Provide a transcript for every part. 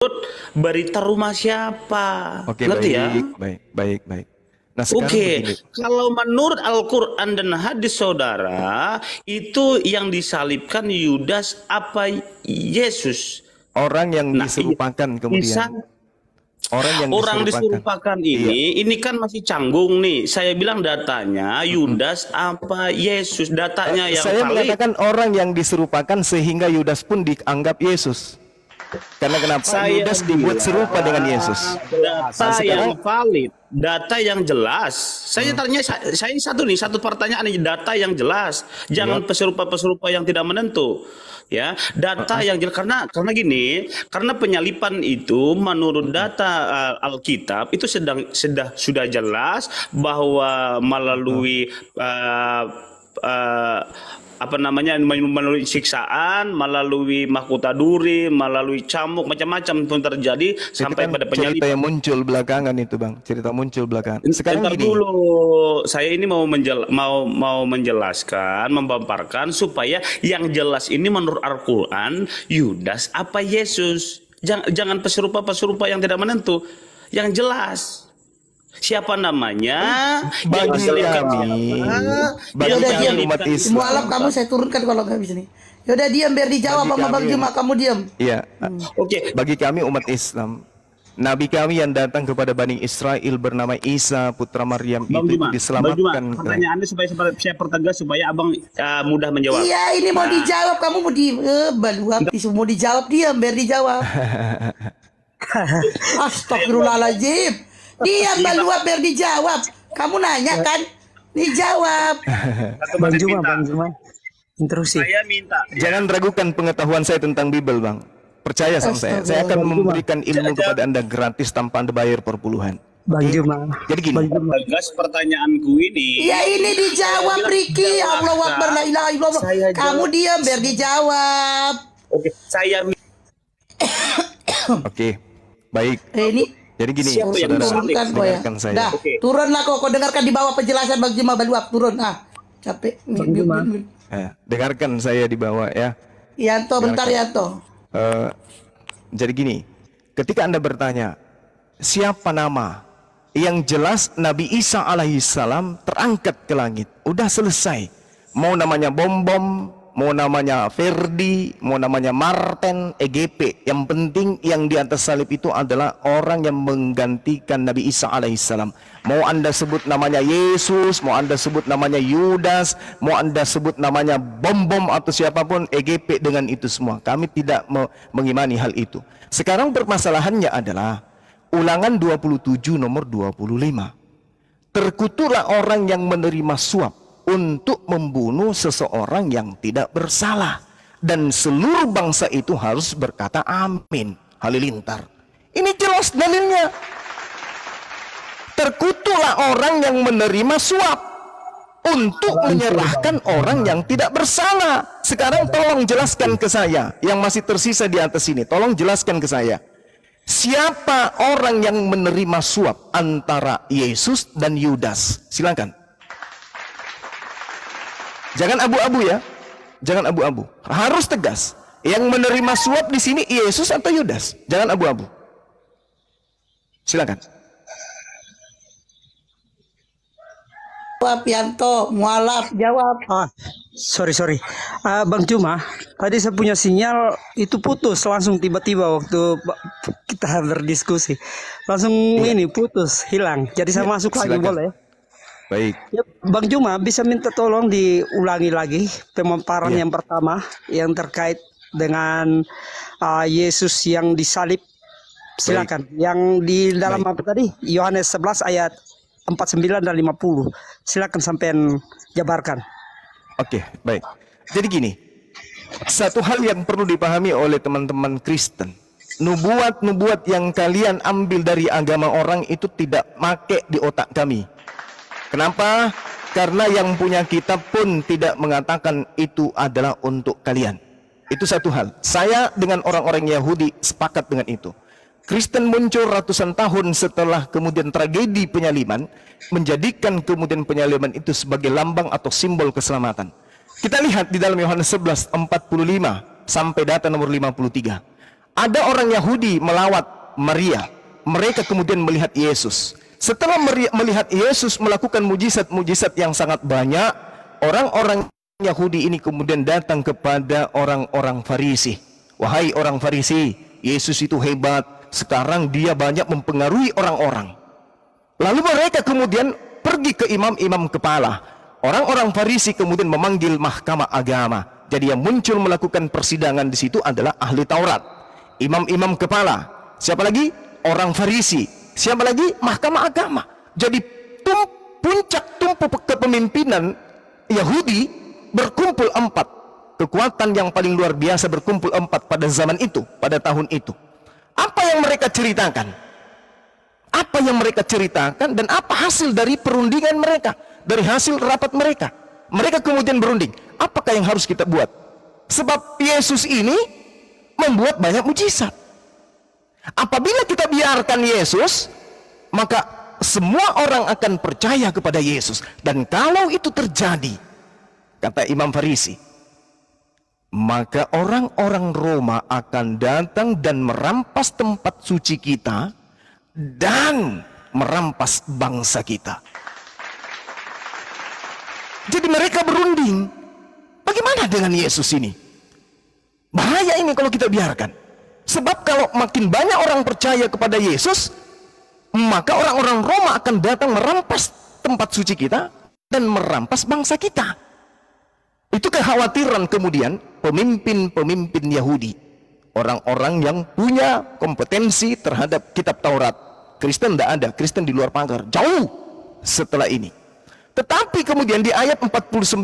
menurut berita rumah siapa? Oke, Ngerti ya? baik. Nah, sekarang begini. Kalau menurut Al-Quran dan hadis saudara, itu yang disalibkan Yudas apa Yesus? Orang yang diserupakan kemudian. Orang diserupakan ini kan masih canggung nih. Saya bilang datanya Yudas apa Yesus? Datanya yang saya valid. mengatakan orang yang diserupakan sehingga Yudas pun dianggap Yesus. Karena kenapa? Yudas dibuat serupa dengan Yesus. Data yang valid, data yang jelas. Saya tanya, saya satu pertanyaan ini, data yang jelas. Jangan peserupa-peserupa yang tidak menentu. Ya, data yang jelas, karena gini, karena penyalipan itu menurut data Alkitab itu sudah jelas bahwa melalui melalui siksaan, melalui mahkota duri, melalui cambuk, macam-macam pun terjadi sampai pada penyalipan. Cerita yang muncul belakangan itu, Bang. Cerita muncul belakangan. Sekarang gini. Dulu, saya ini mau menjelaskan, membamparkan supaya yang jelas ini menurut Al-Quran, Yudas apa Yesus. Jangan peserupa-peserupa yang tidak menentu. Yang jelas. Siapa namanya? Bagi kami, umat Islam. Mualaf kamu saya turunkan kalau nggak bisa nih. Yaudah diam biar dijawab sama Bang Juma, kamu diam. Iya. Oke. Bagi kami umat Islam, Nabi kami yang datang kepada Bani Israel bernama Isa putra Maryam itu diselamatkan. Pertanyaannya supaya saya pertegas supaya abang mudah menjawab. Iya, ini mau dijawab, kamu mau baluap, mau dijawab diam biar dijawab. Astagfirullahaladzim. Dia baluap biar dijawab. Kamu nanya kan? Dijawab. Bang Juma. Interupsi. Saya minta. Jangan ragukan pengetahuan saya tentang Bible, Bang. Percaya sama saya. Saya akan memberikan ilmu kepada Anda gratis tanpa Anda bayar perpuluhan. Bang Juma. Jadi gini. Tegas pertanyaanku ini. Ya ini dijawab Riki. Allahu Akbar la ilaha illallah. Kamu diam biar dijawab. Oke, saya Oke. Baik. Ini jadi gini, saudara, dengarkan saya. Dah, turunlah kok dengarkan di bawah penjelasan Bang Juma Baluap, turun. Capek. Dengarkan saya di bawah ya. Yanto, bentar Yanto. Jadi gini, ketika Anda bertanya, siapa nama? Yang jelas Nabi Isa alaihissalam terangkat ke langit. Udah selesai. Mau namanya Bom-Bom, mau namanya Ferdi, mau namanya Martin, EGP. Yang penting yang di atas salib itu adalah orang yang menggantikan Nabi Isa alaihissalam. Mau Anda sebut namanya Yesus, mau Anda sebut namanya Yudas, mau Anda sebut namanya Bom-Bom atau siapapun, EGP dengan itu semua. Kami tidak mengimani hal itu. Sekarang permasalahannya adalah Ulangan 27 nomor 25. Terkutuklah orang yang menerima suap untuk membunuh seseorang yang tidak bersalah, dan seluruh bangsa itu harus berkata amin. Halilintar. Ini jelas dalilnya. Terkutuklah orang yang menerima suap untuk menyerahkan orang yang tidak bersalah. Sekarang tolong jelaskan ke saya yang masih tersisa di atas ini. Tolong jelaskan ke saya. Siapa orang yang menerima suap antara Yesus dan Yudas? Silakan. Jangan abu-abu ya, jangan abu-abu. Harus tegas. Yang menerima suap di sini Yesus atau Yudas? Jangan abu-abu. Silakan. Jawab Yanto, mualaf jawab. Sorry. Bang Juma, tadi saya punya sinyal itu putus langsung tiba-tiba waktu kita berdiskusi. Langsung ini putus, hilang. Jadi saya masuk lagi boleh? Baik. Ya, Bang Juma bisa minta tolong diulangi lagi pemaparan yang pertama yang terkait dengan Yesus yang disalib. Silakan. Yang di dalam apa tadi? Yohanes 11 ayat 49 dan 50. Silakan sampean jabarkan. Oke, baik. Jadi gini. Satu hal yang perlu dipahami oleh teman-teman Kristen. Nubuat-nubuat yang kalian ambil dari agama orang itu tidak make di otak kami. Kenapa? Karena yang punya kitab pun tidak mengatakan itu adalah untuk kalian. Itu satu hal. Saya dengan orang-orang Yahudi sepakat dengan itu. Kristen muncul ratusan tahun setelah kemudian tragedi penyaliban, menjadikan kemudian penyaliban itu sebagai lambang atau simbol keselamatan. Kita lihat di dalam Yohanes 11:45 sampai data nomor 53. Ada orang Yahudi melawat Maria. Mereka kemudian melihat Yesus. Setelah melihat Yesus melakukan mujizat-mujizat yang sangat banyak, orang-orang Yahudi ini kemudian datang kepada orang-orang Farisi. Wahai orang Farisi, Yesus itu hebat. Sekarang dia banyak mempengaruhi orang-orang. Lalu mereka kemudian pergi ke imam-imam kepala. Orang-orang Farisi kemudian memanggil mahkamah agama. Jadi yang muncul melakukan persidangan di situ adalah ahli Taurat, imam-imam kepala. Siapa lagi? Orang Farisi. Siapa lagi? Mahkamah agama. Jadi puncak tumpu kepemimpinan Yahudi berkumpul 4. Kekuatan yang paling luar biasa berkumpul 4 pada zaman itu, pada tahun itu. Apa yang mereka ceritakan? Apa yang mereka ceritakan dan apa hasil dari perundingan mereka, dari hasil rapat mereka? Mereka kemudian berunding, apakah yang harus kita buat? Sebab Yesus ini membuat banyak mujizat. Apabila kita biarkan Yesus, maka semua orang akan percaya kepada Yesus. Dan kalau itu terjadi, kata Imam Farisi, maka orang-orang Roma akan datang dan merampas tempat suci kita dan merampas bangsa kita. Jadi mereka berunding, bagaimana dengan Yesus ini? Bahaya ini kalau kita biarkan. Sebab kalau makin banyak orang percaya kepada Yesus, maka orang-orang Roma akan datang merampas tempat suci kita dan merampas bangsa kita. Itu kekhawatiran kemudian pemimpin-pemimpin Yahudi, orang-orang yang punya kompetensi terhadap kitab Taurat. Kristen tidak ada, Kristen di luar pagar, jauh setelah ini. Tetapi kemudian di ayat 49,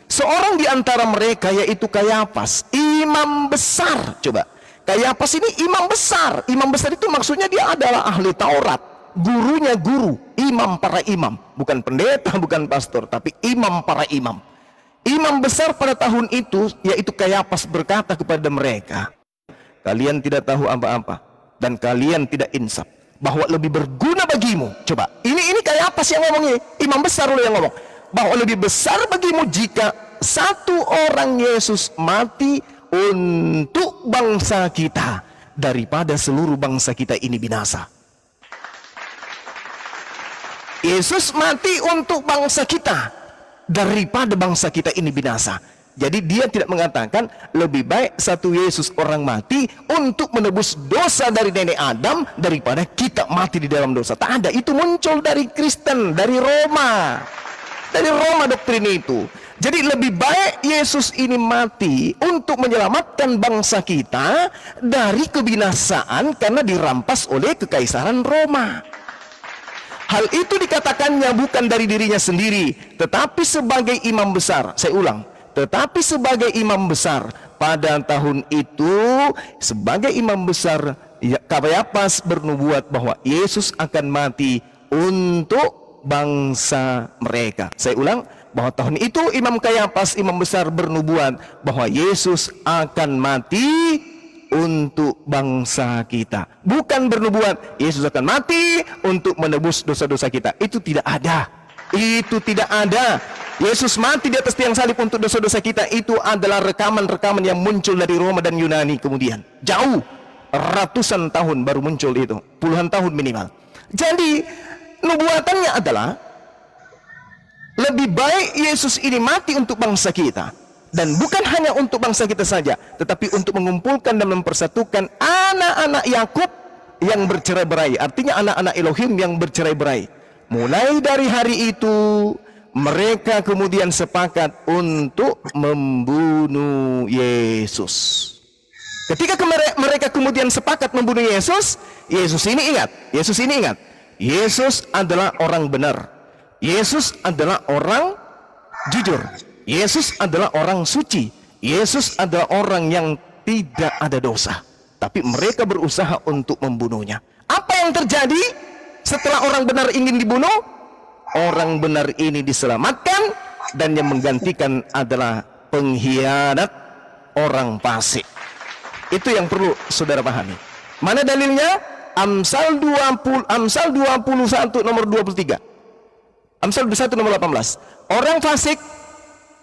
seorang di antara mereka yaitu Kayafas, imam besar. Coba, Kayafas ini imam besar. Imam besar itu maksudnya dia adalah ahli Taurat, gurunya guru, imam para imam, bukan pendeta, bukan pastor, tapi imam para imam. Imam besar pada tahun itu yaitu Kayafas berkata kepada mereka, kalian tidak tahu apa-apa dan kalian tidak insaf, bahwa lebih berguna bagimu. Coba, ini Kayafas yang ngomongnya, imam besar lo yang ngomong, bahwa lebih besar bagimu jika satu orang Yesus mati untuk bangsa kita daripada seluruh bangsa kita ini binasa. Yesus mati untuk bangsa kita daripada bangsa kita ini binasa. Jadi dia tidak mengatakan lebih baik satu Yesus orang mati untuk menebus dosa dari nenek Adam daripada kita mati di dalam dosa. Tak ada, itu muncul dari Kristen, dari Roma. Dari Roma doktrin itu. Jadi lebih baik Yesus ini mati untuk menyelamatkan bangsa kita dari kebinasaan karena dirampas oleh kekaisaran Roma. Hal itu dikatakannya bukan dari dirinya sendiri, tetapi sebagai imam besar. Saya ulang, tetapi sebagai imam besar pada tahun itu, sebagai imam besar, Kayafas bernubuat bahwa Yesus akan mati untuk bangsa mereka. Saya ulang, bahwa tahun itu Imam Kayafas, imam besar, bernubuat bahwa Yesus akan mati untuk bangsa kita. Bukan bernubuat Yesus akan mati untuk menebus dosa-dosa kita. Itu tidak ada. Itu tidak ada. Yesus mati di atas tiang salib untuk dosa-dosa kita. Itu adalah rekaman-rekaman yang muncul dari Roma dan Yunani kemudian. Jauh, ratusan tahun baru muncul itu. Puluhan tahun minimal. Jadi, nubuatannya adalah lebih baik Yesus ini mati untuk bangsa kita. Dan bukan hanya untuk bangsa kita saja, tetapi untuk mengumpulkan dan mempersatukan anak-anak Yakub yang bercerai-berai. Artinya anak-anak Elohim yang bercerai-berai. Mulai dari hari itu, mereka kemudian sepakat untuk membunuh Yesus. Ketika mereka kemudian sepakat membunuh Yesus, Yesus ini ingat, Yesus adalah orang benar. Yesus adalah orang jujur. Yesus adalah orang suci. Yesus adalah orang yang tidak ada dosa. Tapi mereka berusaha untuk membunuhnya. Apa yang terjadi setelah orang benar ingin dibunuh? Orang benar ini diselamatkan, dan yang menggantikan adalah pengkhianat, orang fasik. Itu yang perlu saudara pahami. Mana dalilnya? Amsal 21 nomor 23. Amsal 21 nomor 18. Orang fasik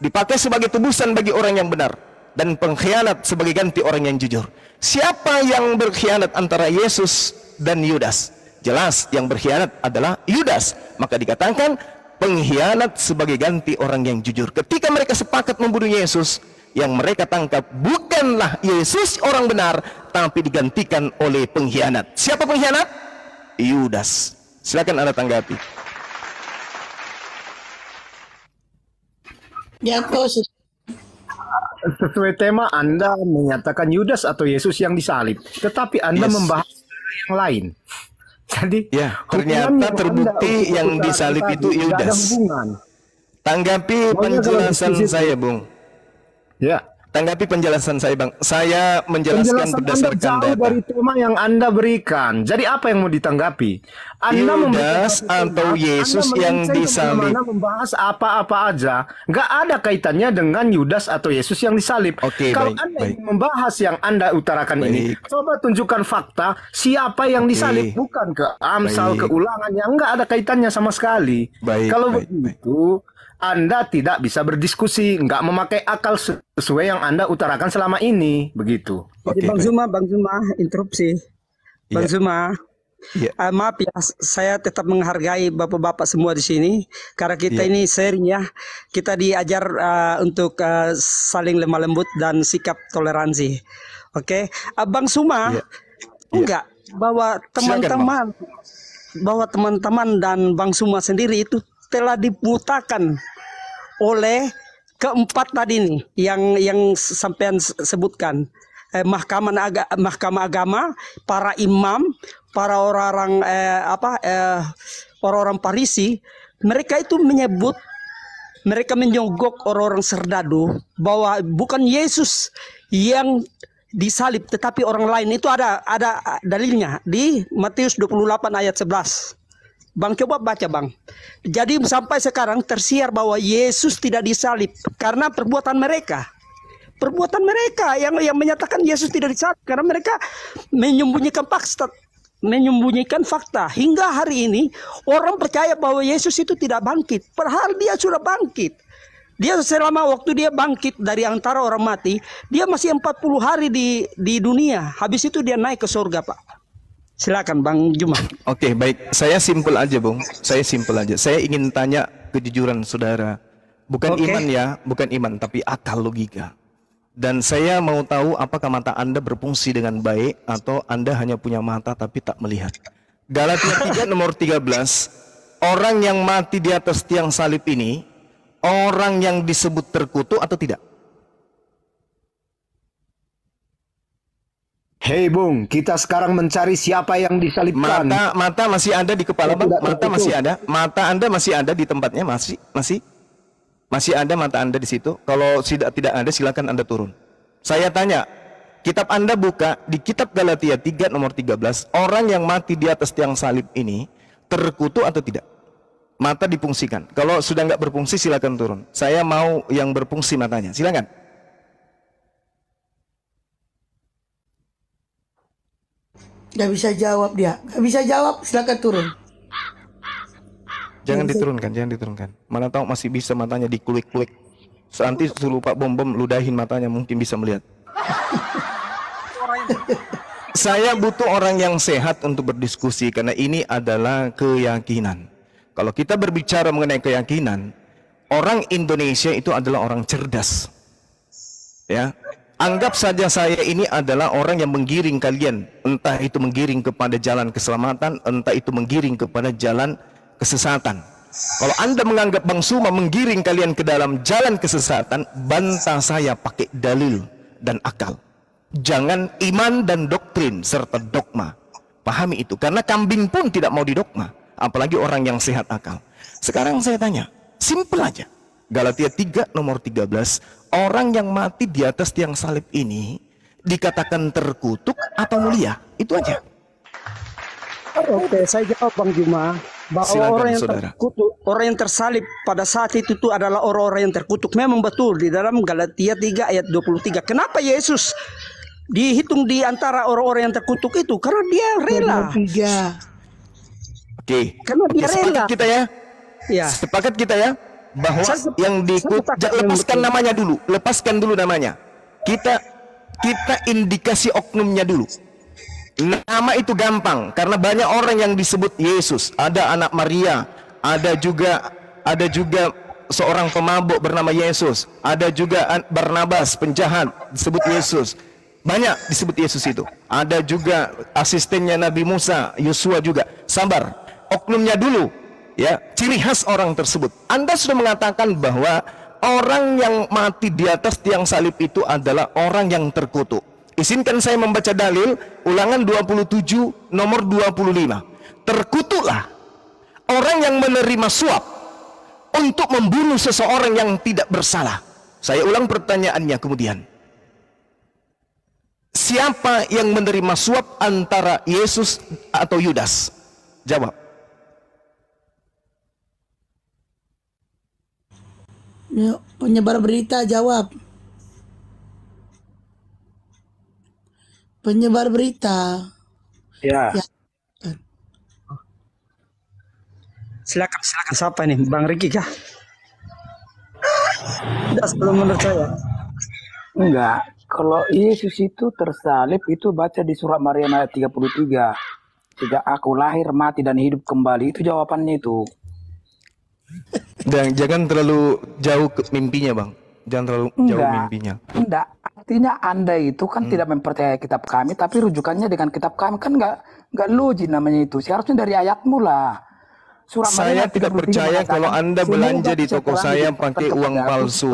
dipakai sebagai tebusan bagi orang yang benar, dan pengkhianat sebagai ganti orang yang jujur. Siapa yang berkhianat antara Yesus dan Yudas? Jelas yang berkhianat adalah Yudas. Maka dikatakan pengkhianat sebagai ganti orang yang jujur. Ketika mereka sepakat membunuh Yesus, yang mereka tangkap bukanlah Yesus orang benar, tapi digantikan oleh pengkhianat. Siapa pengkhianat? Yudas. Silakan Anda tanggapi. Ya, terus. Sesuai tema Anda menyatakan Yudas atau Yesus yang disalib, tetapi Anda membahas yang lain. Jadi ya, ternyata terbukti yang disalib itu Yudas. Tanggapi penjelasan saya, Bung. Ya. Tanggapi penjelasan saya, Bang. Saya menjelaskan berdasarkan Anda jauh data. dari tema yang Anda berikan. Jadi apa yang mau ditanggapi? Anda Yudas atau Yesus yang disalib. Membahas apa-apa aja, nggak ada kaitannya dengan Yudas atau Yesus yang disalib. Oke, Kalau baik, Anda baik. ingin membahas yang Anda utarakan ini, coba tunjukkan fakta siapa yang disalib, bukan ke Amsal, ke Ulangan yang nggak ada kaitannya sama sekali. Kalau begitu, Anda tidak bisa berdiskusi, nggak memakai akal sesuai yang Anda utarakan selama ini, begitu. Jadi Bang Zuma interupsi. Bang Zuma, maaf ya, saya tetap menghargai bapak-bapak semua di sini karena kita ini sharing ya. Kita diajar untuk saling lemah lembut dan sikap toleransi. Oke, Bang Zuma, enggak bahwa teman-teman dan Bang Zuma sendiri itu telah dibutakan oleh keempat tadi nih yang sampean sebutkan, mahkamah agama, para imam, para orang-orang orang-orang Farisi. Mereka itu menyebut, mereka menyogok orang-orang serdadu bahwa bukan Yesus yang disalib tetapi orang lain. Itu ada dalilnya di Matius 28 ayat 11. Bang, coba baca, Bang. Jadi sampai sekarang tersiar bahwa Yesus tidak disalib karena perbuatan mereka. Perbuatan mereka yang menyatakan Yesus tidak disalib karena mereka menyembunyikan fakta. Hingga hari ini orang percaya bahwa Yesus itu tidak bangkit. Padahal dia sudah bangkit. Dia selama waktu dia bangkit dari antara orang mati, dia masih 40 hari di dunia. Habis itu dia naik ke surga, Pak. Silakan Bang Juma. Oke, baik. Saya simpel aja, Bung. Saya simpel aja. Saya ingin tanya kejujuran saudara. Bukan iman ya, bukan iman, tapi akal logika. Dan saya mau tahu apakah mata Anda berfungsi dengan baik atau Anda hanya punya mata tapi tak melihat. Galatia 3 nomor 13. Orang yang mati di atas tiang salib ini, orang yang disebut terkutuk atau tidak? Hei Bung, kita sekarang mencari siapa yang disalibkan. Mata masih ada di kepala, Bang. Mata masih ada. Mata Anda masih ada di tempatnya, masih ada mata Anda di situ. Kalau tidak ada, silakan Anda turun. Saya tanya, kitab Anda buka di kitab Galatia 3 nomor 13. Orang yang mati di atas tiang salib ini terkutuk atau tidak? Mata difungsikan. Kalau sudah nggak berfungsi, silakan turun. Saya mau yang berfungsi matanya. Silakan. Gak bisa jawab dia. Gak bisa jawab, silakan turun. Jangan diturunkan. Mana tahu masih bisa matanya dikulik-kulik. Nanti suruh Pak Bom ludahin matanya, mungkin bisa melihat. Saya butuh orang yang sehat untuk berdiskusi karena ini adalah keyakinan. Kalau kita berbicara mengenai keyakinan, orang Indonesia itu adalah orang cerdas. Ya. Anggap saja saya ini adalah orang yang menggiring kalian, entah itu menggiring kepada jalan keselamatan, entah itu menggiring kepada jalan kesesatan. Kalau Anda menganggap Bang Suma menggiring kalian ke dalam jalan kesesatan, bantah saya pakai dalil dan akal. Jangan iman dan doktrin serta dogma. Pahami itu, karena kambing pun tidak mau didogma, apalagi orang yang sehat akal. Sekarang saya tanya, simpel aja. Galatia 3 nomor 13, orang yang mati di atas tiang salib ini dikatakan terkutuk atau mulia? Itu aja. Oke, saya jawab Bang Juma bahwa Silakan, orang yang saudara. terkutuk, orang yang tersalib pada saat itu adalah orang-orang yang terkutuk. Memang betul di dalam Galatia 3 ayat 23. Kenapa Yesus dihitung di antara orang-orang yang terkutuk itu? Karena dia rela. Oke. Karena dia rela. Sepakat kita ya? Ya. Sepakat kita ya? Bahwa yang lepaskan namanya dulu, lepaskan dulu namanya. Kita kita indikasi oknumnya dulu. Nama itu gampang karena banyak orang yang disebut Yesus. Ada anak Maria, ada juga seorang pemabuk bernama Yesus, ada juga Barnabas penjahat disebut Yesus. Banyak disebut Yesus itu. Ada juga asistennya Nabi Musa, Yosua juga. Sabar, oknumnya dulu ya, ciri khas orang tersebut. Anda sudah mengatakan bahwa orang yang mati di atas tiang salib itu adalah orang yang terkutuk. Izinkan saya membaca dalil Ulangan 27 nomor 25. Terkutuklah orang yang menerima suap untuk membunuh seseorang yang tidak bersalah. Saya ulang pertanyaannya kemudian. Siapa yang menerima suap antara Yesus atau Yudas? Jawab. Yuk, penyebar berita jawab. Penyebar berita. Ya. Silakan siapa nih, Bang Riki kah? Tidak, sebelum menurut saya. Enggak. Kalau Yesus itu tersalib itu baca di surat Maryam ayat 33. Sejak aku lahir, mati dan hidup kembali. Itu jawabannya itu. Dan jangan terlalu jauh ke mimpinya, Bang. Jangan terlalu jauh mimpinya. Enggak. Artinya Anda itu kan tidak mempercayai kitab kami, tapi rujukannya dengan kitab kami kan enggak logis namanya itu. Seharusnya dari ayatmu lah. Surat saya tidak percaya kalau Anda belanja di toko saya pakai uang palsu,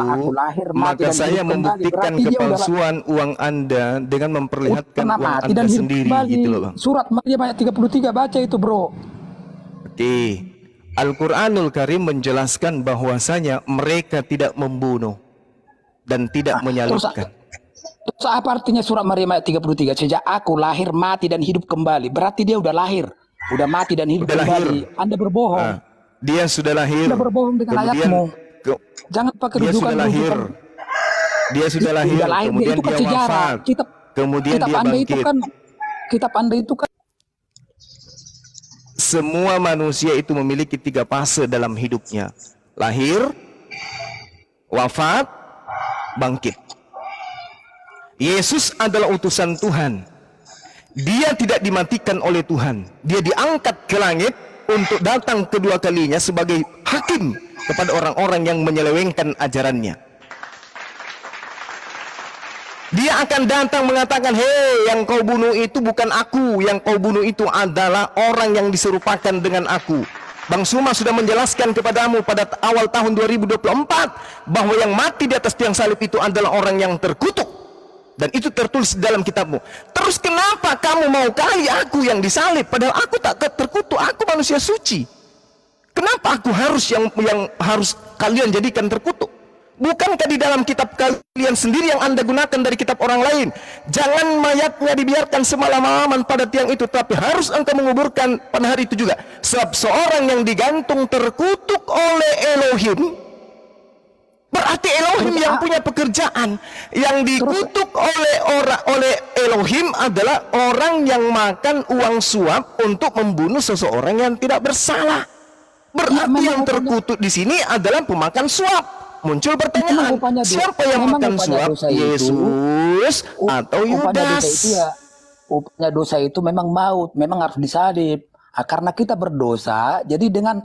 maka saya membuktikan kepalsuan uang Anda dengan memperlihatkan uang Anda sendiri, gitu loh, Bang. Surat Maryam ayat 33 baca itu, bro. Oke. Al-Quranul Karim menjelaskan bahwasanya mereka tidak membunuh dan tidak menyalibkan. Terus apa artinya surat Maryam ayat 33? Sejak aku lahir, mati dan hidup kembali. Berarti dia udah lahir. Udah mati dan hidup kembali. Anda berbohong. Dia sudah lahir. Anda berbohong dengan ayatmu. Jangan pakai rujukan. Dia sudah lahir. Kemudian itu kan dia sejarah. wafat. Kemudian dia bangkit. Kitab Anda itu kan semua manusia itu memiliki 3 fase dalam hidupnya. Lahir, wafat, bangkit. Yesus adalah utusan Tuhan. Dia tidak dimatikan oleh Tuhan. Dia diangkat ke langit untuk datang kedua kalinya sebagai hakim kepada orang-orang yang menyelewengkan ajarannya. Dia akan datang mengatakan, hei, yang kau bunuh itu bukan aku, yang kau bunuh itu adalah orang yang diserupakan dengan aku. Bang Suma sudah menjelaskan kepadamu pada awal tahun 2024 bahwa yang mati di atas tiang salib itu adalah orang yang terkutuk. Dan itu tertulis dalam kitabmu. Terus kenapa kamu mau kali aku yang disalib? Padahal aku tak terkutuk, aku manusia suci. Kenapa aku harus yang harus kalian jadikan terkutuk? Bukankah di dalam kitab kalian sendiri yang Anda gunakan dari kitab orang lain? Jangan mayatnya dibiarkan semalam-malaman pada tiang itu, tapi harus engkau menguburkan pada hari itu juga. Sebab seorang yang digantung terkutuk oleh Elohim, berarti Elohim yang punya pekerjaan. Yang dikutuk oleh Elohim adalah orang yang makan uang suap untuk membunuh seseorang yang tidak bersalah. Berarti yang terkutuk di sini adalah pemakan suap. Muncul pertanyaan, siapa yang makan suap? Yesus atau Yudas? Upahnya dosa itu memang maut, memang harus disalib. Karena kita berdosa, jadi dengan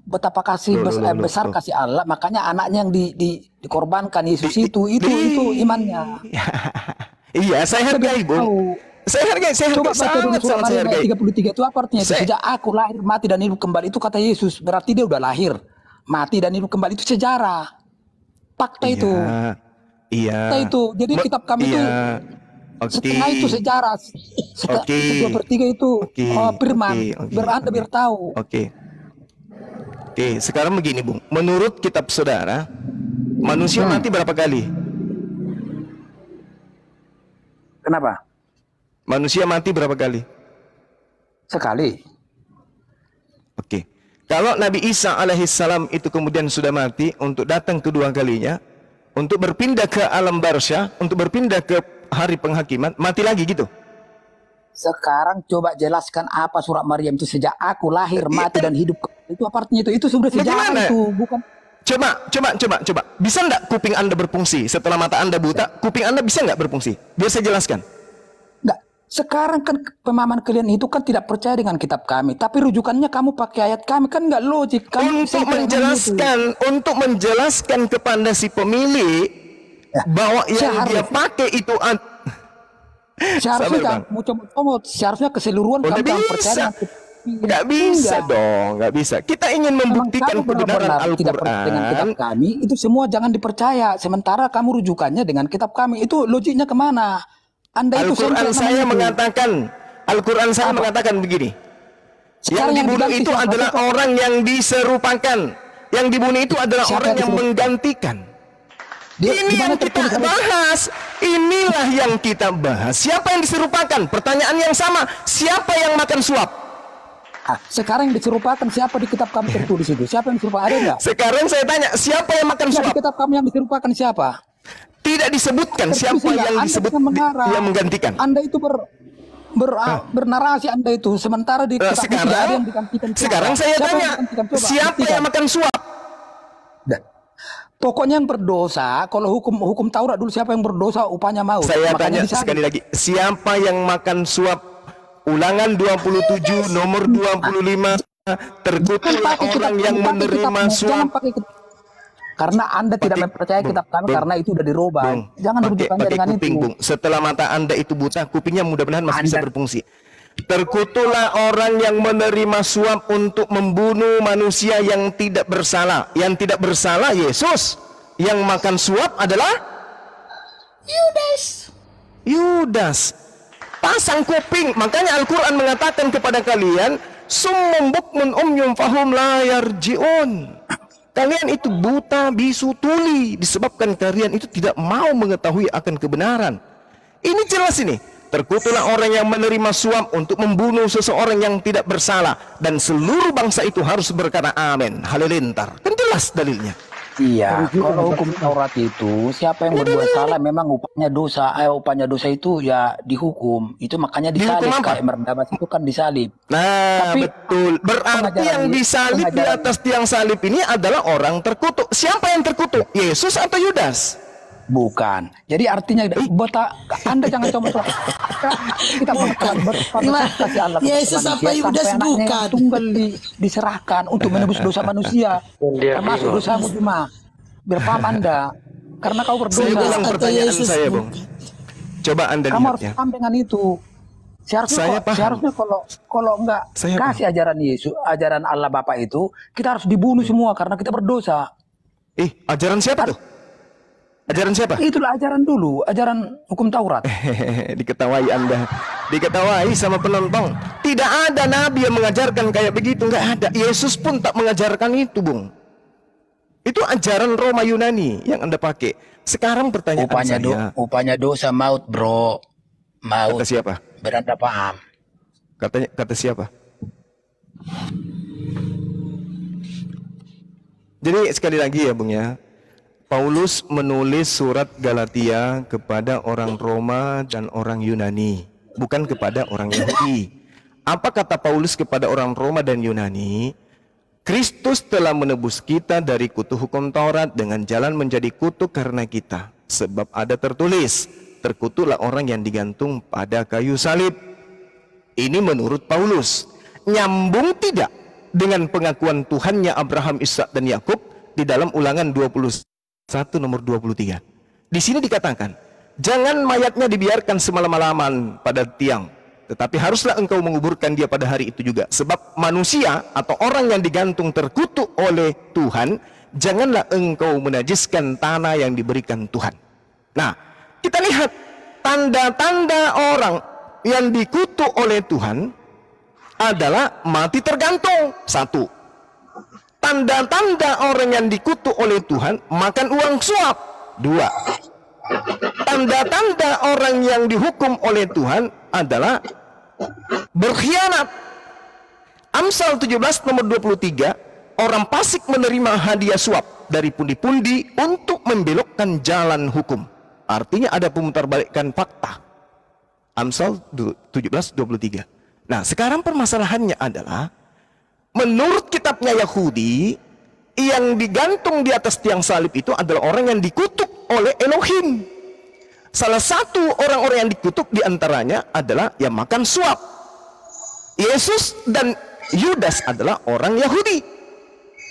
betapa kasih besar kasih Allah, makanya anaknya yang dikorbankan Yesus itu imannya. Iya, saya hargai, Bung. Saya hargai, Coba baca dulu surat saya hargai. 33 itu apa artinya? Sejak aku lahir, mati dan hidup kembali, itu kata Yesus. Berarti dia udah lahir, mati dan hidup kembali, itu sejarah. Fakta itu. Iya. Fakta itu. Jadi kitab kami itu setengah itu sejarah, dua per tiga itu firman. Anda biar tahu. Oke, sekarang begini, Bung. Menurut kitab saudara, manusia mati berapa kali? Kenapa? Manusia mati berapa kali? Sekali. Oke. Kalau Nabi Isa alaihissalam itu kemudian sudah mati untuk datang kedua kalinya, untuk berpindah ke alam barzah, untuk berpindah ke hari penghakiman, mati lagi gitu. Sekarang coba jelaskan apa surat Maryam itu, sejak aku lahir, mati dan hidup. Itu apa artinya itu? Itu sudah sejarah itu, bukan. Coba. Bisa nggak kuping Anda berfungsi setelah mata Anda buta? Kuping Anda bisa nggak berfungsi? Biar saya jelaskan. Nggak. Sekarang kan pemahaman kalian itu kan tidak percaya dengan kitab kami, tapi rujukannya kamu pakai ayat kami, kan nggak logik. Untuk menjelaskan kepada si pemilik bahwa yang dia pakai itu seharusnya kamu comot, seharusnya keseluruhan kamu yang percaya. Nggak bisa. Kita ingin membuktikan kebenaran Al-Quran dengan kitab kami, itu semua jangan dipercaya. Sementara kamu rujukannya dengan kitab kami, itu logiknya kemana? Al-Quran saya mengatakan begini. Yang dibunuh itu adalah orang yang diserupakan. Yang dibunuh itu adalah orang yang menggantikan. Ini yang kita bahas. Inilah yang kita bahas. Siapa yang diserupakan? Pertanyaan yang sama. Siapa yang makan suap? Sekarang yang diserupakan siapa di kitab kami tertulis itu? Siapa yang diserupakan? Ada nggak? Sekarang saya tanya, siapa yang makan suap? Di kitab kami yang diserupakan siapa? Tidak disebutkan siapa yang disebut yang menggantikan. Anda itu bernarasi Anda itu, sementara di kitab tidak ada yang digantikan. Sekarang saya tanya, siapa yang makan suap? Pokoknya yang berdosa, kalau hukum Taurat dulu siapa yang berdosa upahnya maut. Saya tanya sekali lagi, siapa yang makan suap? Ulangan 27 nomor 25, terkutuklah orang yang menerima suap. Karena Anda tidak mempercayai kitab kami karena itu sudah dirubah. Jangan rujukannya dengan kuping, itu. Bung. Setelah mata Anda itu buta, kupingnya mudah-mudahan masih bisa berfungsi. Terkutuklah orang yang menerima suap untuk membunuh manusia yang tidak bersalah. Yang tidak bersalah Yesus. Yang makan suap adalah Yudas. Pasang kuping. Makanya Al-Quran mengatakan kepada kalian, summum bukmun umyum fahum la yarji'un. Kalian itu buta, bisu, tuli, disebabkan kalian itu tidak mau mengetahui akan kebenaran. Ini jelas ini. Terkutuklah orang yang menerima suap untuk membunuh seseorang yang tidak bersalah, dan seluruh bangsa itu harus berkata amin, halilintar. Kan jelas dalilnya. Iya, kalau hukum Taurat itu siapa yang berbuat salah memang upahnya dosa itu ya dihukum. Itu makanya disalib, kayak Barnabas itu kan disalib. Nah, tapi betul. Berarti yang disalib di atas tiang salib ini adalah orang terkutuk. Siapa yang terkutuk? Yesus atau Yudas? Bukan. Jadi artinya Anda jangan coba kita kasih Allah. Yesus apa Yudas bukan. Tunggal diserahkan untuk menebus dosa manusia. Termasuk dosamu cuma. Biar paham Anda. Karena kau berdosa. Saya ulang pertanyaan saya, Bung. Coba Anda lihat ya. Kamu harus paham dengan itu. Seharusnya kalau enggak kasih ajaran Yesus, ajaran Allah Bapa itu, kita harus dibunuh semua karena kita berdosa. Ajaran siapa tuh? Ajaran siapa? Itulah ajaran dulu, ajaran hukum Taurat. Diketawai Anda, diketawai sama penonton. Tidak ada nabi yang mengajarkan kayak begitu, nggak ada. Yesus pun tak mengajarkan itu, Bung. Itu ajaran Roma Yunani yang Anda pakai. Sekarang pertanyaan upahnya dosa maut, bro. Maut. Kata siapa? Beranda paham. Kata siapa? Jadi sekali lagi ya, Bung ya. Paulus menulis surat Galatia kepada orang Roma dan orang Yunani, bukan kepada orang Yahudi. Apa kata Paulus kepada orang Roma dan Yunani? Kristus telah menebus kita dari kutuk hukum Taurat dengan jalan menjadi kutuk karena kita. Sebab ada tertulis, terkutuklah orang yang digantung pada kayu salib. Ini menurut Paulus. Nyambung tidak dengan pengakuan Tuhannya Abraham, Ishak dan Yakub di dalam Ulangan 21 nomor 23. Di sini dikatakan, jangan mayatnya dibiarkan semalam-malaman pada tiang, tetapi haruslah engkau menguburkan dia pada hari itu juga. Sebab manusia atau orang yang digantung terkutuk oleh Tuhan, janganlah engkau menajiskan tanah yang diberikan Tuhan. Nah, kita lihat tanda-tanda orang yang dikutuk oleh Tuhan adalah mati tergantung. Satu. Tanda-tanda orang yang dikutuk oleh Tuhan makan uang suap. Dua. Tanda-tanda orang yang dihukum oleh Tuhan adalah berkhianat. Amsal 17 nomor 23, orang fasik menerima hadiah suap dari pundi-pundi untuk membelokkan jalan hukum. Artinya ada pemutarbalikkan fakta. Amsal 17:23. Nah, sekarang permasalahannya adalah menurut kitabnya Yahudi, yang digantung di atas tiang salib itu adalah orang yang dikutuk oleh Elohim. Salah satu orang-orang yang dikutuk diantaranya adalah yang makan suap. Yesus dan Yudas adalah orang Yahudi.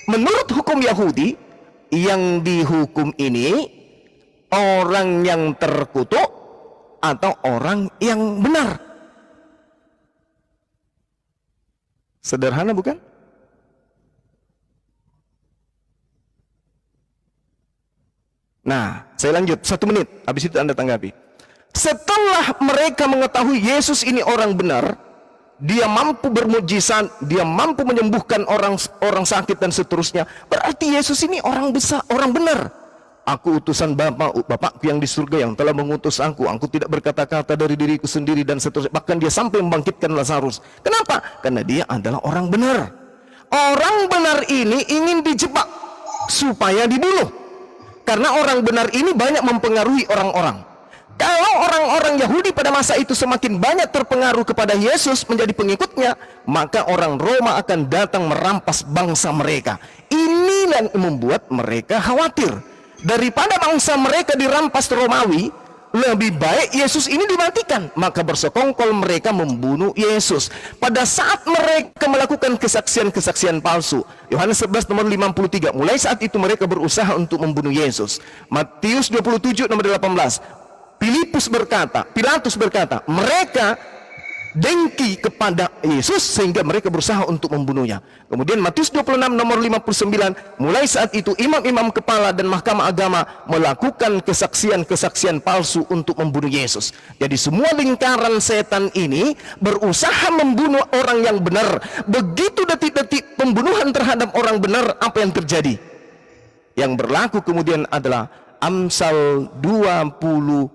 Menurut hukum Yahudi, yang dihukum ini orang yang terkutuk atau orang yang benar. Sederhana bukan? Nah, saya lanjut 1 menit, habis itu Anda tanggapi. Setelah mereka mengetahui Yesus ini orang benar, dia mampu bermujizat, dia mampu menyembuhkan orang sakit dan seterusnya, berarti Yesus ini orang besar, orang benar. Aku utusan Bapakku yang di surga yang telah mengutus aku tidak berkata-kata dari diriku sendiri dan seterusnya. Bahkan dia sampai membangkitkan Lazarus. Kenapa? Karena dia adalah orang benar. Orang benar ini ingin dijebak supaya dibunuh. Karena orang benar ini banyak mempengaruhi orang-orang. Kalau orang-orang Yahudi pada masa itu semakin banyak terpengaruh kepada Yesus menjadi pengikutnya, maka orang Roma akan datang merampas bangsa mereka. Inilah yang membuat mereka khawatir. Daripada bangsa mereka dirampas Romawi, lebih baik Yesus ini dimatikan. Maka bersekongkol mereka membunuh Yesus. Pada saat mereka melakukan kesaksian-kesaksian palsu, Yohanes 11 nomor 53, mulai saat itu mereka berusaha untuk membunuh Yesus. Matius 27 nomor 18, Pilatus berkata, mereka dengki kepada Yesus sehingga mereka berusaha untuk membunuhnya. Kemudian Matius 26 nomor 59, mulai saat itu imam-imam kepala dan mahkamah agama melakukan kesaksian-kesaksian palsu untuk membunuh Yesus. Jadi semua lingkaran setan ini berusaha membunuh orang yang benar. Begitu detik-detik pembunuhan terhadap orang benar, apa yang terjadi? Yang berlaku kemudian adalah Amsal 21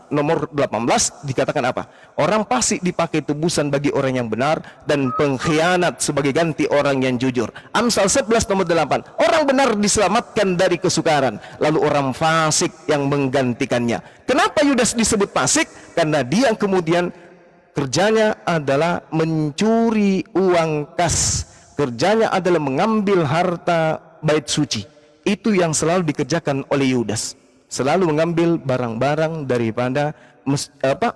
nomor 18 dikatakan apa? Orang fasik dipakai tebusan bagi orang yang benar dan pengkhianat sebagai ganti orang yang jujur. Amsal 11 nomor 8, orang benar diselamatkan dari kesukaran, lalu orang fasik yang menggantikannya. Kenapa Yudas disebut fasik? Karena dia kemudian kerjanya adalah mencuri uang kas, kerjanya adalah mengambil harta bait suci. Itu yang selalu dikerjakan oleh Yudas, selalu mengambil barang-barang daripada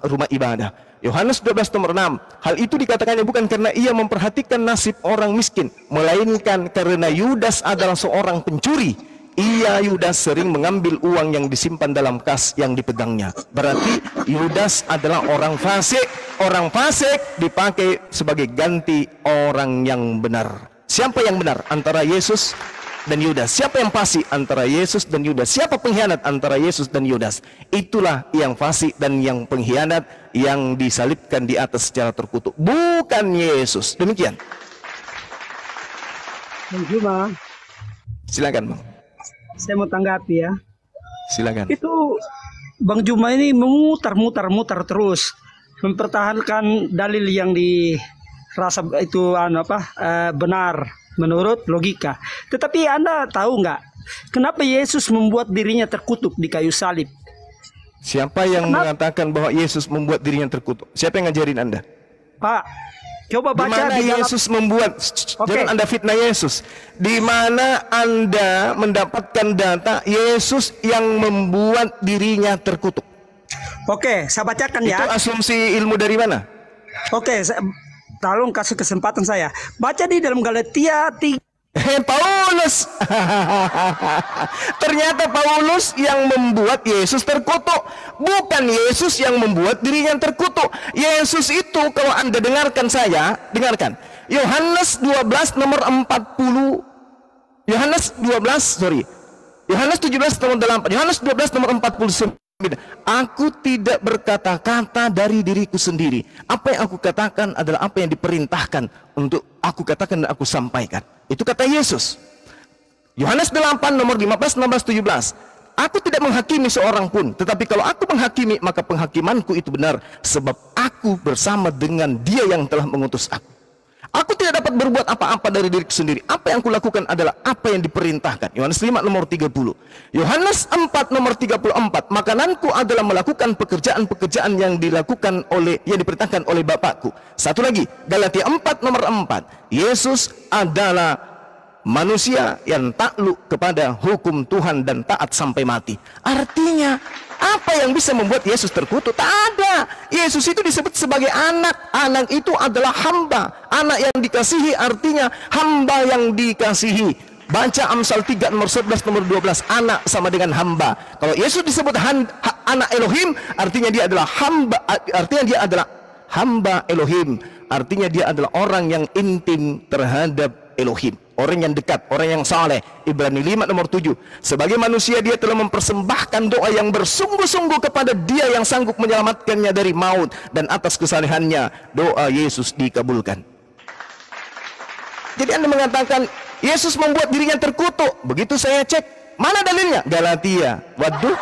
rumah ibadah. Yohanes 12 nomor 6, hal itu dikatakannya bukan karena ia memperhatikan nasib orang miskin, melainkan karena Yudas adalah seorang pencuri. Yudas sering mengambil uang yang disimpan dalam kas yang dipegangnya. Berarti Yudas adalah orang fasik. Orang fasik dipakai sebagai ganti orang yang benar. Siapa yang benar antara Yesus dan Yudas? Siapa yang fasik antara Yesus dan Yudas? Siapa pengkhianat antara Yesus dan Yudas? Itulah yang fasik dan yang pengkhianat yang disalibkan di atas secara terkutuk, bukan Yesus. Demikian. Bang Juma, silakan Bang. Saya mau tanggapi ya. Silakan. Itu Bang Juma ini memutar terus, mempertahankan dalil yang dirasa itu benar menurut logika. Tetapi Anda tahu nggak kenapa Yesus membuat dirinya terkutuk di kayu salib? Siapa yang mengatakan bahwa Yesus membuat dirinya terkutuk? Siapa yang ngajarin Anda? Pak, coba baca di mana Yesus membuat. Jangan Anda fitnah Yesus. Di mana Anda mendapatkan data Yesus yang membuat dirinya terkutuk? Oke, saya bacakan ya. Itu asumsi ilmu dari mana? Oke, tolong kasih kesempatan saya. Baca di dalam Galatia 3. Paulus. Ternyata Paulus yang membuat Yesus terkutuk, bukan Yesus yang membuat dirinya terkutuk. Yesus itu, kalau Anda dengarkan saya, dengarkan. Yohanes 12 nomor 40. Yohanes 17 nomor 8. Yohanes 12 nomor 49. Aku tidak berkata-kata dari diriku sendiri. Apa yang aku katakan adalah apa yang diperintahkan untuk aku katakan dan aku sampaikan. Itu kata Yesus. Yohanes 8 nomor 15, 16, 17. Aku tidak menghakimi seorang pun, tetapi kalau aku menghakimi, maka penghakimanku itu benar, sebab aku bersama dengan Dia yang telah mengutus aku. Aku tidak dapat berbuat apa-apa dari diriku sendiri. Apa yang kulakukan adalah apa yang diperintahkan. Yohanes 5 nomor 30. Yohanes 4 nomor 34. Makananku adalah melakukan pekerjaan-pekerjaan yang diperintahkan oleh Bapakku. Satu lagi, Galatia 4 nomor 4. Yesus adalah manusia yang takluk kepada hukum Tuhan dan taat sampai mati. Artinya, apa yang bisa membuat Yesus terkutuk? Tak ada. Yesus itu disebut sebagai anak. Anak itu adalah hamba. Anak yang dikasihi artinya hamba yang dikasihi. Baca Amsal 3 nomor 11 nomor 12. Anak sama dengan hamba. Kalau Yesus disebut anak Elohim, artinya dia adalah hamba. Artinya dia adalah hamba Elohim. Artinya dia adalah orang yang intim terhadap Elohim, orang yang dekat, orang yang saleh. Ibrani 5 nomor 7. Sebagai manusia dia telah mempersembahkan doa yang bersungguh-sungguh kepada Dia yang sanggup menyelamatkannya dari maut, dan atas kesalehannya doa Yesus dikabulkan. Jadi Anda mengatakan Yesus membuat dirinya terkutuk. Begitu saya cek, mana dalilnya? Galatia. Waduh,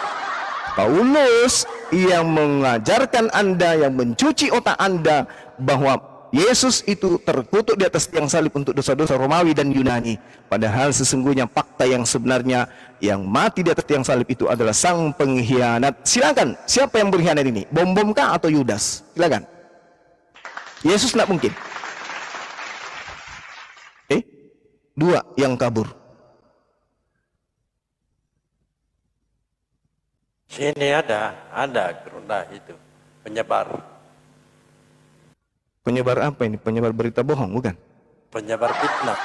Paulus yang mengajarkan Anda, yang mencuci otak Anda bahwa Yesus itu terkutuk di atas tiang salib untuk dosa-dosa Romawi dan Yunani. Padahal sesungguhnya fakta yang sebenarnya yang mati di atas tiang salib itu adalah sang pengkhianat. Silakan, siapa yang berkhianat ini? Bom-bom kah atau Yudas? Silakan. Yesus tidak mungkin. Dua yang kabur. Sini ada gerunda itu penyebar. Penyebar apa ini? Penyebar berita bohong, bukan? Penyebar fitnah.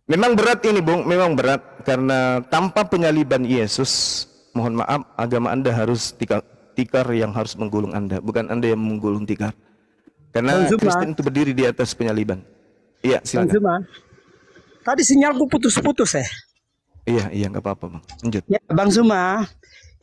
Memang berat ini, Bung. Memang berat. Karena tanpa penyaliban Yesus, mohon maaf, agama Anda harus tikar yang harus menggulung Anda. Bukan Anda yang menggulung tikar. Karena Kristen itu berdiri di atas penyaliban. Iya, silakan. Tadi sinyalku putus-putus ya. Iya, nggak apa-apa, Bang. Lanjut. Ya, Bang Zuma,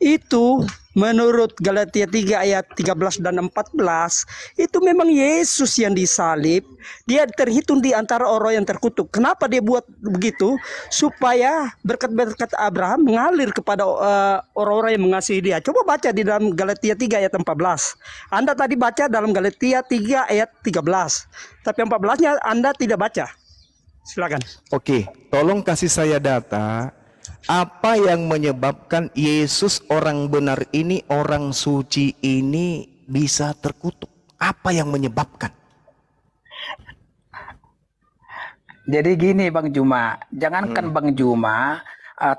itu menurut Galatia 3 ayat 13 dan 14, itu memang Yesus yang disalib. Dia terhitung di antara orang yang terkutuk. Kenapa dia buat begitu? Supaya berkat-berkat Abraham mengalir kepada orang-orang yang mengasihi dia. Coba baca di dalam Galatia 3 ayat 14. Anda tadi baca dalam Galatia 3 ayat 13. Tapi 14-nya Anda tidak baca. Silakan. Oke, tolong kasih saya data. Apa yang menyebabkan Yesus orang benar ini, orang suci ini bisa terkutuk? Apa yang menyebabkan? Jadi gini Bang Juma, jangankan Bang Juma,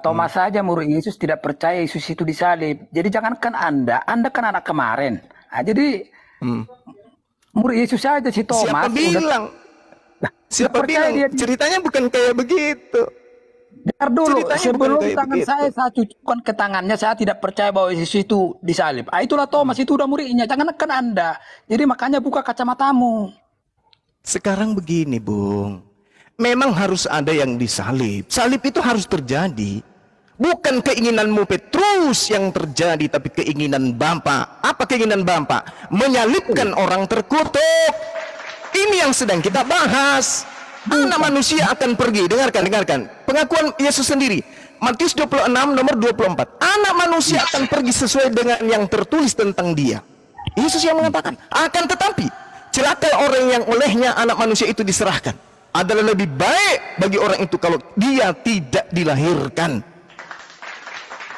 Thomas saja murid Yesus tidak percaya Yesus itu disalib. Jadi jangankan Anda kan anak kemarin. Jadi murid Yesus saja si Thomas. Siapa bilang? Siapa bilang? Ceritanya bukan kayak begitu. Dengar dulu, sebelum tangan saya cucukkan ke tangannya, saya tidak percaya bahwa Yesus itu disalib. Itulah Thomas, itu udah muridnya, jangankan Anda. Jadi makanya buka kacamatamu. Sekarang begini, Bung. Memang harus ada yang disalib. Salib itu harus terjadi. Bukan keinginanmu Petrus yang terjadi, tapi keinginan Bapa. Apa keinginan Bapa? Menyalibkan orang terkutuk. Ini yang sedang kita bahas. Anak manusia akan pergi. Dengarkan. Pengakuan Yesus sendiri. Matius 26 nomor 24. Anak manusia akan pergi sesuai dengan yang tertulis tentang dia. Yesus yang mengatakan. Akan tetapi, celaka orang yang olehnya anak manusia itu diserahkan. Adalah lebih baik bagi orang itu kalau dia tidak dilahirkan.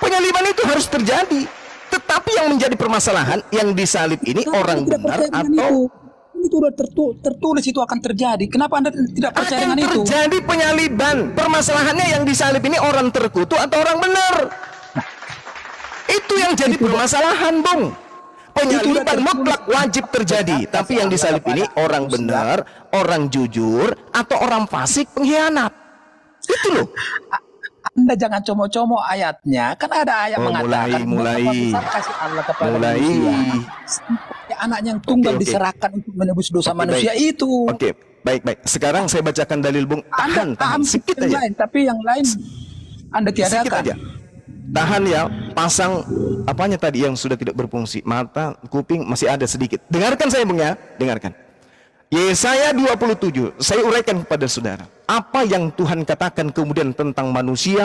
Penyaliban itu harus terjadi. Tetapi yang menjadi permasalahan, yang disalib ini orang benar atau... Itu sudah tertulis itu akan terjadi. Kenapa Anda tidak percaya dengan itu? Terjadi penyaliban. Permasalahannya yang disalib ini orang terkutuk atau orang benar? Itu yang jadi permasalahan, Bung. Penyaliban mutlak wajib terjadi. Tapi yang disalib ini orang benar, orang jujur, atau orang fasik pengkhianat. Itu loh. Anda jangan como-como ayatnya. Kan ada ayat mengatakan mulai. Kasih Allah kepada manusia. Anak yang tunggal diserahkan untuk menebus dosa manusia itu. Oke, baik. Sekarang saya bacakan dalil, Bung. Tahan sedikit aja. Lain, tapi yang lain Anda tiadakan. Tahan ya, pasang apanya tadi yang sudah tidak berfungsi. Mata, kuping masih ada sedikit. Dengarkan saya, Bung ya. Dengarkan. Yesaya 27, saya uraikan kepada saudara. Apa yang Tuhan katakan kemudian tentang manusia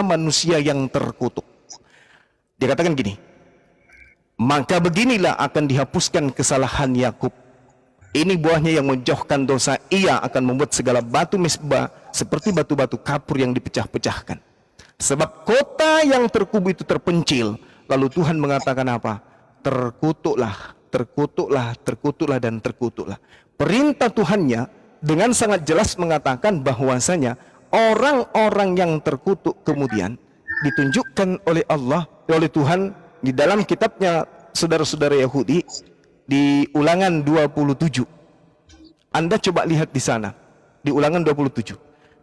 yang terkutuk. Dia katakan gini. Maka beginilah akan dihapuskan kesalahan Yakub. Ini buahnya yang menjauhkan dosa. Ia akan membuat segala batu mesbah seperti batu-batu kapur yang dipecah-pecahkan. Sebab kota yang terkubu itu terpencil. Lalu Tuhan mengatakan apa? Terkutuklah, dan terkutuklah. Perintah Tuhannya dengan sangat jelas mengatakan bahwasanya orang-orang yang terkutuk kemudian ditunjukkan oleh Allah, oleh Tuhan di dalam kitabnya saudara-saudara Yahudi di Ulangan 27. Anda coba lihat di sana, di Ulangan 27.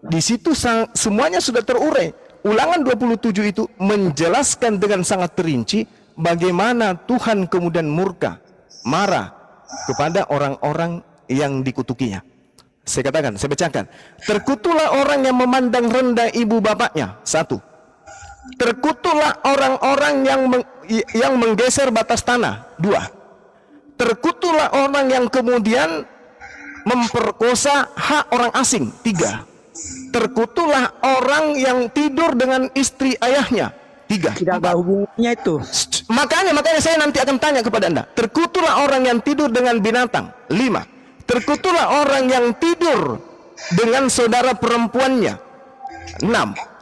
Di situ semuanya sudah terurai. Ulangan 27 itu menjelaskan dengan sangat terinci bagaimana Tuhan kemudian murka, marah kepada orang-orang yang dikutukinya. Saya katakan, saya bacakan. Terkutuklah orang yang memandang rendah ibu bapaknya. 1. Terkutuklah orang-orang yang menggeser batas tanah. 2. Terkutuklah orang yang kemudian memperkosa hak orang asing. 3. Terkutuklah orang yang tidur dengan istri ayahnya. 3. Tidak ada hubungannya itu. Makanya saya nanti akan tanya kepada Anda. Terkutuklah orang yang tidur dengan binatang. 5. Terkutuklah orang yang tidur dengan saudara perempuannya. 6.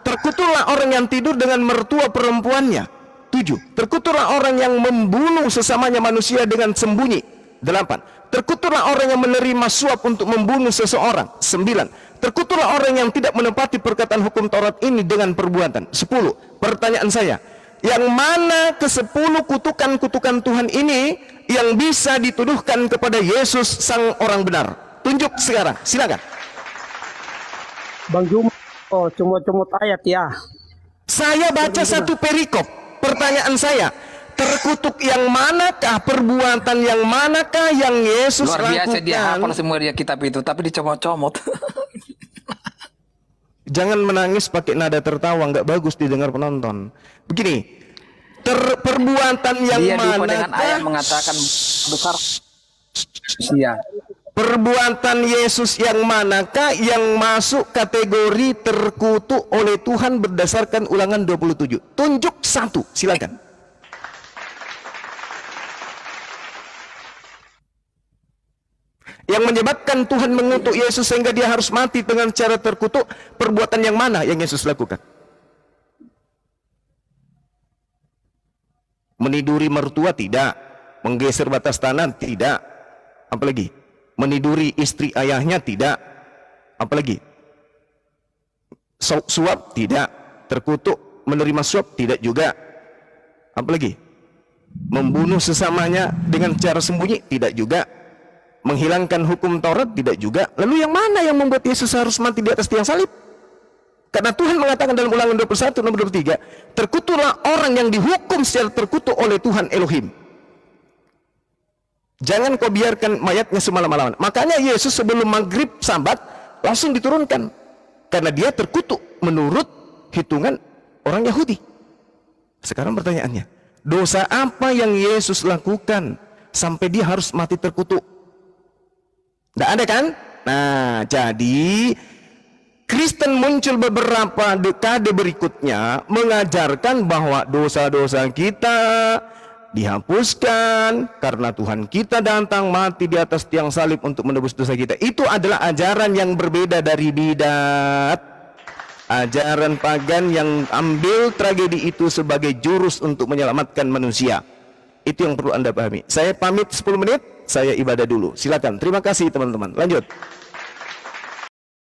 Terkutuklah orang yang tidur dengan mertua perempuannya. 7. Terkutuklah orang yang membunuh sesamanya manusia dengan sembunyi. 8. Terkutuklah orang yang menerima suap untuk membunuh seseorang. 9. Terkutuklah orang yang tidak menepati perkataan hukum Taurat ini dengan perbuatan. 10. Pertanyaan saya, yang mana ke-10 kutukan-kutukan Tuhan ini yang bisa dituduhkan kepada Yesus sang orang benar? Tunjuk sekarang, silakan. Bang Juma, oh comot-comot ayat ya. Saya baca satu perikop. Pertanyaan saya, terkutuk yang manakah, perbuatan yang manakah yang Yesus Luar biasa lakukan? dia hafal semua dia kitab itu, tapi dicomot-comot. Jangan menangis pakai nada tertawa, nggak bagus didengar penonton. Begini, perbuatan yang Dia lupa manakah? dengan ayat mengatakan besar. Iya. Perbuatan Yesus yang manakah yang masuk kategori terkutuk oleh Tuhan berdasarkan Ulangan 27? Tunjuk satu, silakan. Yang menyebabkan Tuhan mengutuk Yesus sehingga dia harus mati dengan cara terkutuk, perbuatan yang mana yang Yesus lakukan? Meniduri mertua tidak, menggeser batas tanah tidak, apalagi meniduri istri ayahnya tidak, apalagi suap tidak, terkutuk menerima suap tidak juga, apalagi membunuh sesamanya dengan cara sembunyi tidak juga, menghilangkan hukum Taurat tidak juga. Lalu yang mana yang membuat Yesus harus mati di atas tiang salib? Karena Tuhan mengatakan dalam Ulangan 21 nomor 23, terkutuklah orang yang dihukum secara terkutuk oleh Tuhan Elohim. Jangan kau biarkan mayatnya semalam-malaman. Makanya Yesus sebelum maghrib Sabat langsung diturunkan, karena dia terkutuk menurut hitungan orang Yahudi. Sekarang pertanyaannya, dosa apa yang Yesus lakukan sampai dia harus mati terkutuk? Tidak ada kan? Nah, jadi Kristen muncul beberapa dekade berikutnya mengajarkan bahwa dosa-dosa kita dihapuskan karena Tuhan kita datang mati di atas tiang salib untuk menebus dosa kita. Itu adalah ajaran yang berbeda dari bidat, ajaran pagan yang ambil tragedi itu sebagai jurus untuk menyelamatkan manusia. Itu yang perlu Anda pahami. Saya pamit 10 menit, saya ibadah dulu. Silakan. Terima kasih teman-teman. Lanjut.